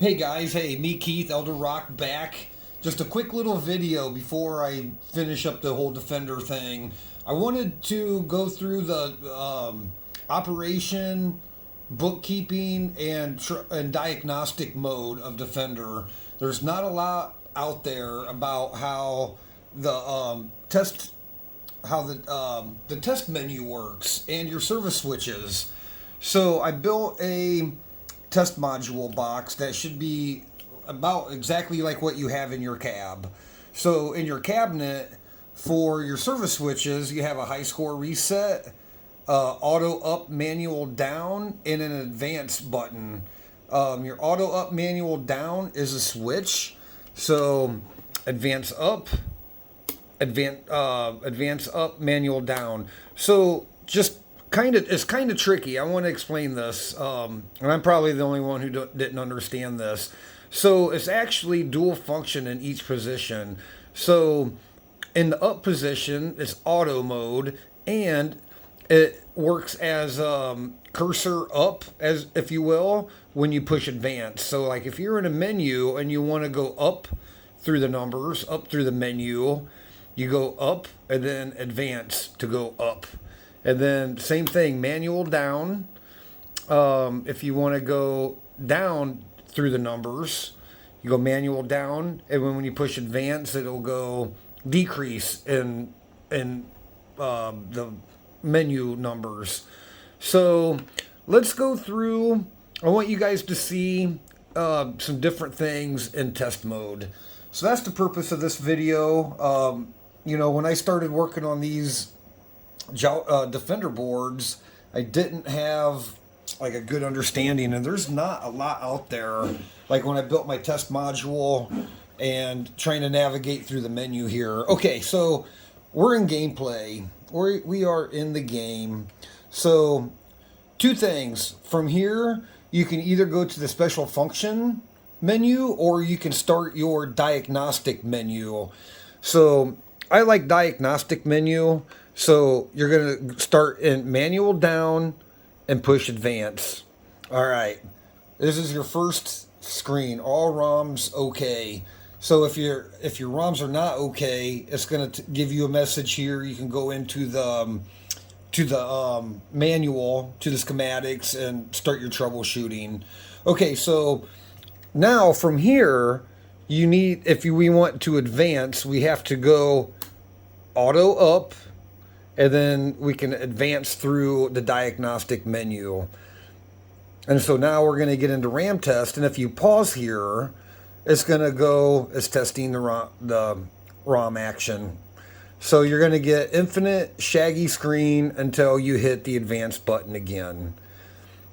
Hey guys, hey, me Keith, Elder Rock back. Just a quick little video before I finish up the whole Defender thing. I wanted to go through the operation, bookkeeping, and diagnostic mode of Defender. There's not a lot out there about how the the test menu works and your service switches. So I built a test module box that should be about exactly like what you have in your cab. So in your cabinet, for your service switches, you have a high score reset, auto up, manual down, and an advance button. Your auto up, manual down is a switch. So advance up, advance up, manual down. So just it's kind of tricky. I want to explain this, and I'm probably the only one who didn't understand this. So it's actually dual function in each position. So in the up position, it's auto mode, and it works as cursor up, as if you will, when you push advance. So like if you're in a menu and you want to go up through the numbers, up through the menu, you go up and then advance to go up. And then same thing, manual down. If you want to go down through the numbers, you go manual down, and when you push advance, it'll go decrease in the menu numbers. So let's go through. I want you guys to see some different things in test mode. So that's the purpose of this video. When I started working on these Defender boards, I didn't have like a good understanding, and there's not a lot out there. Like when I built my test module and trying to navigate through the menu here. Okay, so we're in gameplay. We are in the game. So two things. From here, you can either go to the special function menu or you can start your diagnostic menu. So I like diagnostic menu. So you're going to start in manual down and push advance. All right. This is your first screen. All ROMs okay. So if your ROMs are not okay, it's going to give you a message here. You can go into the manual, to the schematics, and start your troubleshooting. Okay, so now from here, we want to advance, we have to go auto up, and then we can advance through the diagnostic menu. And so now we're going to get into RAM test, and if you pause here, it's going to go as testing the ROM action. So you're going to get infinite shaggy screen until you hit the advance button again.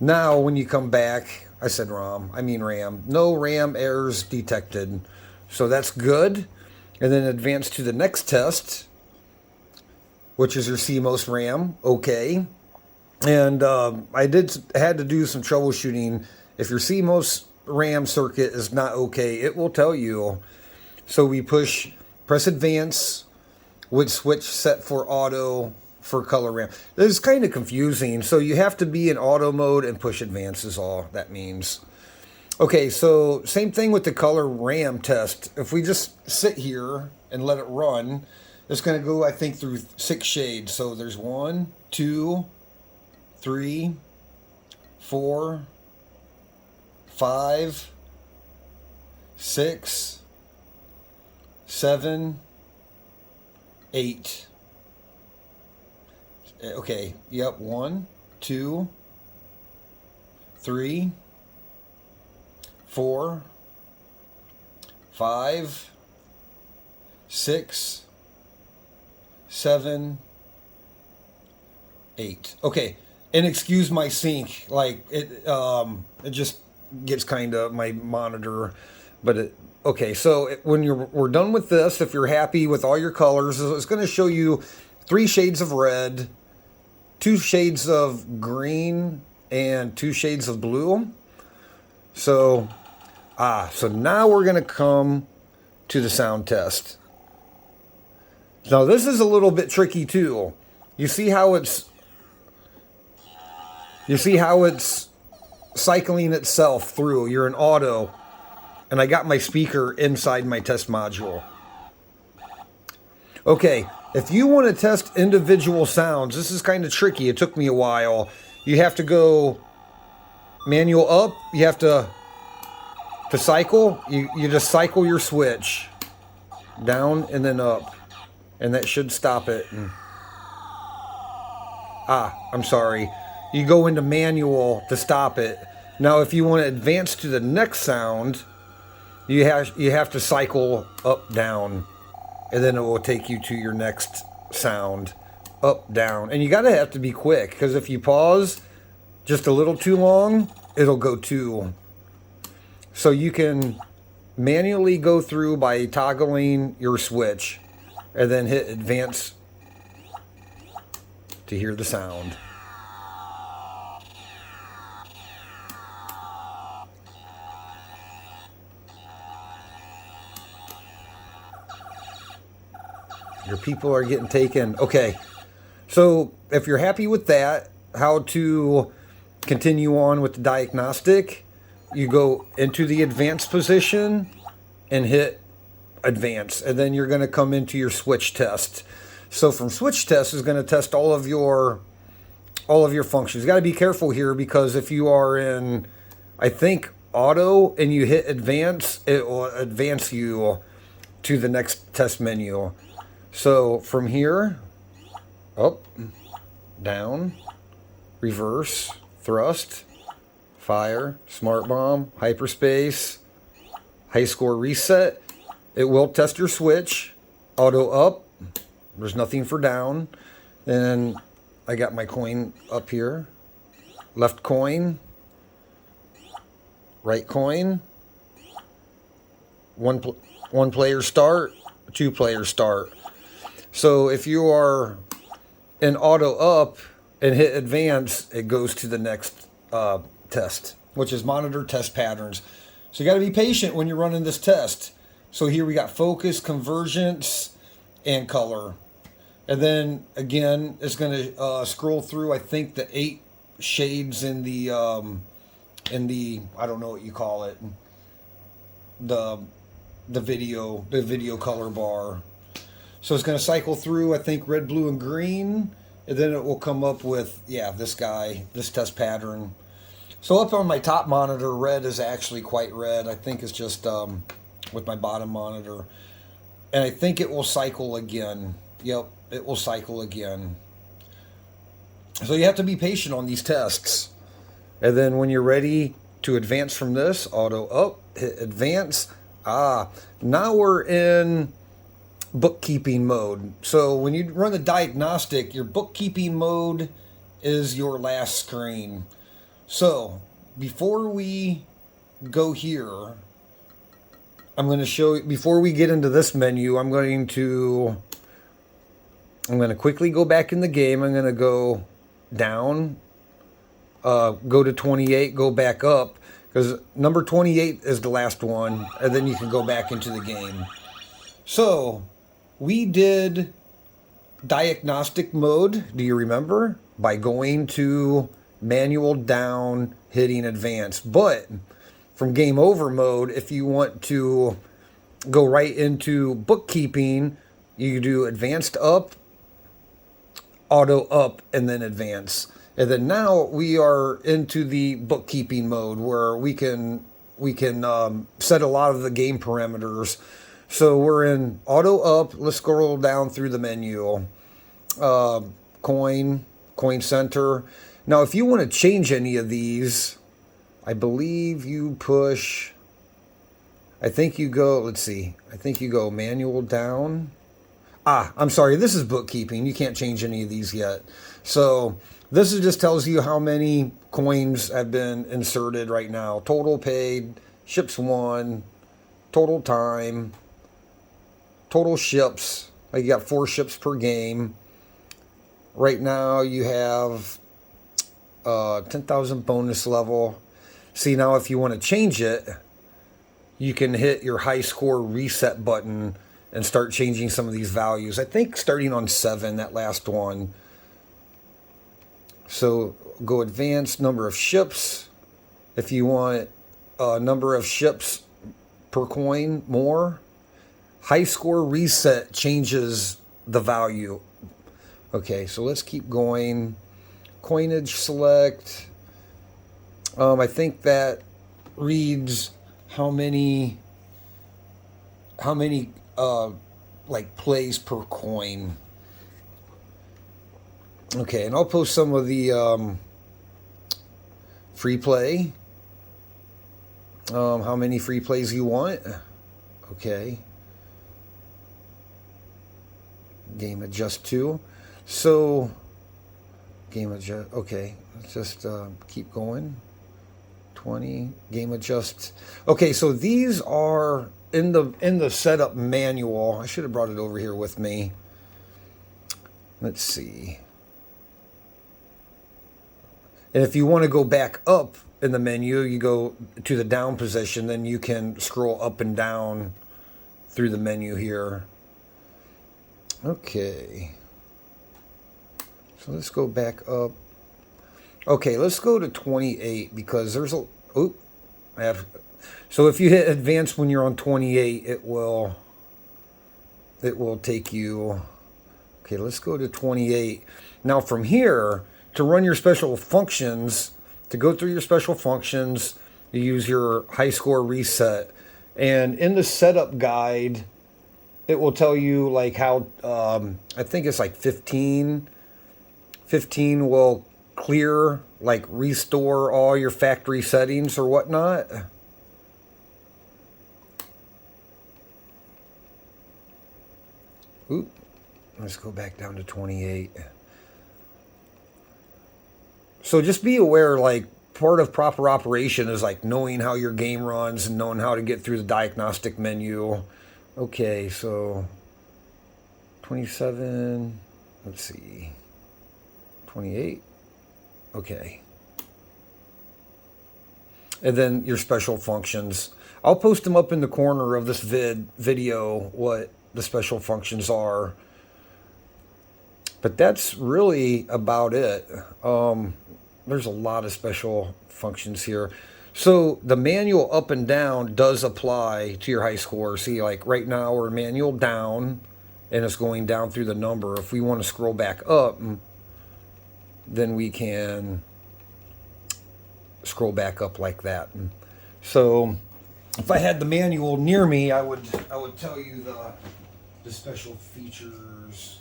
Now when you come back, I said ROM, I mean RAM. No RAM errors detected. So that's good. And then advance to the next test, which is your CMOS Ram. Okay. And I had to do some troubleshooting. If your CMOS RAM circuit is not okay, it will tell you. So we press advance with switch set for auto for color RAM. This is kind of confusing. So you have to be in auto mode and push advance is all that means. Okay, so same thing with the color RAM test. If we just sit here and let it run, it's going to go, I think, through 6 shades. So there's 1, 2, 3, 4, 5, 6, 7, 8. Okay, yep, 1, 2, 3, 4, 5, 6, 7, 8. Okay, and excuse my sync, like it just gets kind of my monitor, but okay. So when we're done with this, if you're happy with all your colors, it's going to show you 3 shades of red, 2 shades of green, and 2 shades of blue. So now we're going to come to the sound test. Now this is a little bit tricky too. You see how it's cycling itself through. You're in auto. and I got my speaker inside my test module. Okay, if you want to test individual sounds, this is kind of tricky. It took me a while. You have to go manual up. You have to cycle. You just cycle your switch down and then up, and that should stop it. I'm sorry. You go into manual to stop it. Now, if you want to advance to the next sound, you have to cycle up, down, and then it will take you to your next sound, up, down. And you gotta have to be quick, because if you pause just a little too long, it'll go two. So you can manually go through by toggling your switch, and then hit advance to hear the sound. Your people are getting taken. Okay, so if you're happy with that, how to continue on with the diagnostic, you go into the advanced position and hit advance, and then you're going to come into your switch test. So from switch test is going to test all of your functions. You got to be careful here, because if you are in, I think, auto and you hit advance, it will advance you to the next test menu. So from here, up, down, reverse, thrust, fire, smart bomb, hyperspace, high score reset. It will test your switch. Auto up, there's nothing for down. Then I got my coin up here. Left coin, right coin, one player start, 2 player start. So if you are in auto up and hit advance, it goes to the next test, which is monitor test patterns. So you got to be patient when you're running this test. So here we got focus, convergence, and color. And then again, it's going to scroll through, I think, the 8 shades in the I don't know what you call it, the video color bar. So it's going to cycle through, I think, red, blue, and green, and then it will come up with, this guy, this test pattern. So up on my top monitor, red is actually quite red. I think it's just with my bottom monitor. And I think it will cycle again. Yep, it will cycle again. So you have to be patient on these tests. And then when you're ready to advance from this, auto up, hit advance. Now we're in bookkeeping mode. So when you run the diagnostic, your bookkeeping mode is your last screen. So before we go here, I'm going to show you, before we get into this menu, I'm going to quickly go back in the game. I'm going to go down, go to 28, go back up, because number 28 is the last one, and then you can go back into the game. So we did diagnostic mode, do you remember? By going to manual down, hitting advance. But from game over mode, if you want to go right into bookkeeping, you do advanced up, auto up, and then advance. And then now we are into the bookkeeping mode, where we can set a lot of the game parameters. So we're in auto up. Let's scroll down through the menu. Coin center. Now, if you want to change any of these, I believe you push, I think you go, let's see, I think you go manual down. I'm sorry, this is bookkeeping. You can't change any of these yet. So this just tells you how many coins have been inserted right now. Total paid, ships won, total time, total ships. You got 4 ships per game. Right now you have 10,000 bonus level. See, now if you want to change it, you can hit your high score reset button and start changing some of these values. I think starting on 7, that last one. So go advanced, number of ships. If you want number of ships per coin more. High score reset changes the value. Okay, so let's keep going. Coinage select. I think that reads how many like plays per coin. Okay, and I'll post some of the free play. How many free plays you want? Okay. Game adjust to. So game adjust. Okay, let's just keep going. 20 game adjust. Okay, so these are in the setup manual. I should have brought it over here with me. Let's see. And if you want to go back up in the menu, you go to the down position, then you can scroll up and down through the menu here. Okay. So let's go back up. Okay, let's go to 28 because there's a... Oop. So if you hit advanced when you're on 28, it will take you... Okay, let's go to 28. Now from here, to run your special functions, to go through your special functions, you use your high score reset. And in the setup guide, it will tell you like how, I think it's like 15 will clear, like restore all your factory settings or whatnot. Oop, let's go back down to 28. So just be aware, like, part of proper operation is like knowing how your game runs and knowing how to get through the diagnostic menu. Okay, so 27, let's see, 28, okay. And then your special functions. I'll post them up in the corner of this video, what the special functions are. But that's really about it. There's a lot of special functions here. So the manual up and down does apply to your high score. See, like right now we're manual down and it's going down through the number. If we want to scroll back up, then we can scroll back up like that. So if I had the manual near me, I would tell you the special features.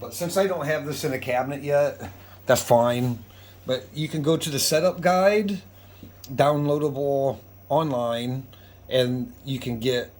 But since I don't have this in a cabinet yet, that's fine. But you can go to the setup guide, downloadable online, and you can get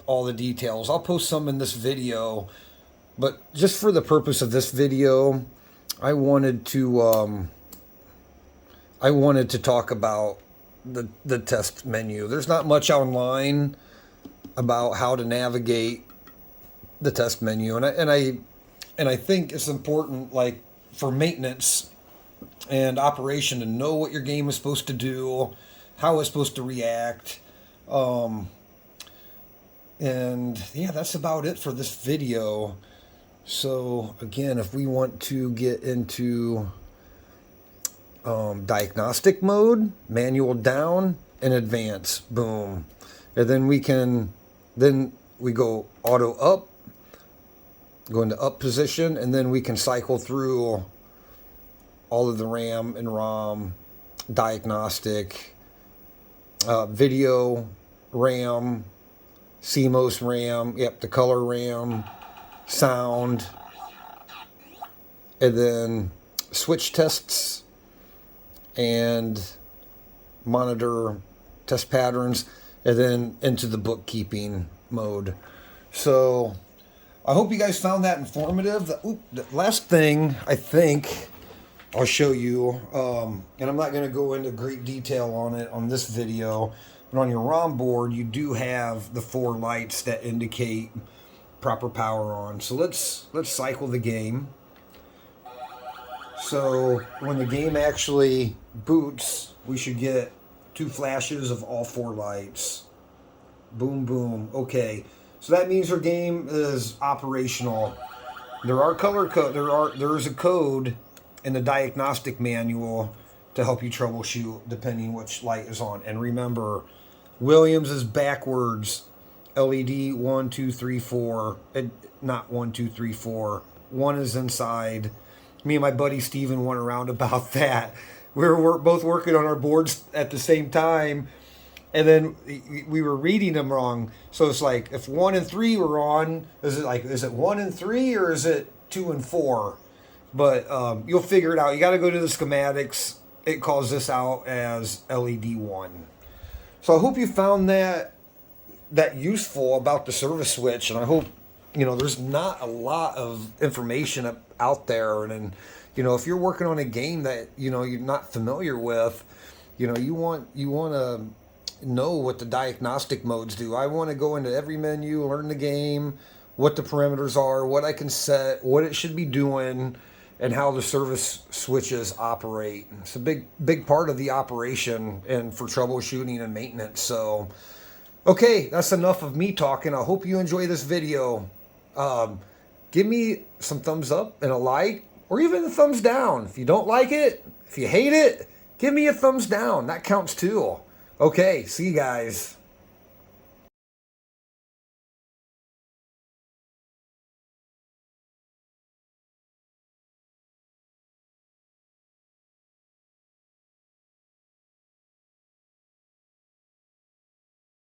all the details. I'll post some in this video, but just for the purpose of this video, I wanted to talk about the test menu. There's not much online about how to navigate the test menu, and I think it's important, like for maintenance and operation, to know what your game is supposed to do, how it's supposed to react. And yeah, that's about it for this video. So again, if we want to get into diagnostic mode, manual down, and advance, boom. And then we go auto up, go into up position, and then we can cycle through all of the RAM and ROM, diagnostic, video RAM, CMOS Ram, yep, the color RAM, sound, and then switch tests and monitor test patterns, and then into the bookkeeping mode. So I hope you guys found that informative. The last thing I think I'll show you, and I'm not going to go into great detail on it on this video, but on your ROM board, you do have the 4 lights that indicate proper power on. So let's cycle the game. So when the game actually boots, we should get 2 flashes of all 4 lights. Boom, boom. Okay. So that means our game is operational. There are color code. There is a code in the diagnostic manual to help you troubleshoot depending which light is on. And remember, Williams is backwards. LED 1, 2, 3, 4. Not 1, 2, 3, 4. One is inside. Me and my buddy Steven went around about that. We were both working on our boards at the same time, and then we were reading them wrong. So it's like, if 1 and 3 were on, is it 1 and 3 or is it 2 and 4? But you'll figure it out. You got to go to the schematics. It calls this out as LED 1. So I hope you found that useful about the service switch, and I hope, there's not a lot of information out there, and if you're working on a game that you're not familiar with, you want to know what the diagnostic modes do. I want to go into every menu, learn the game, what the parameters are, what I can set, what it should be doing, and how the service switches operate. It's a big part of the operation and for troubleshooting and maintenance. So, okay, that's enough of me talking. I hope you enjoy this video. Give me some thumbs up and a like, or even a thumbs down. If you don't like it, if you hate it, give me a thumbs down. That counts too. Okay, see you guys.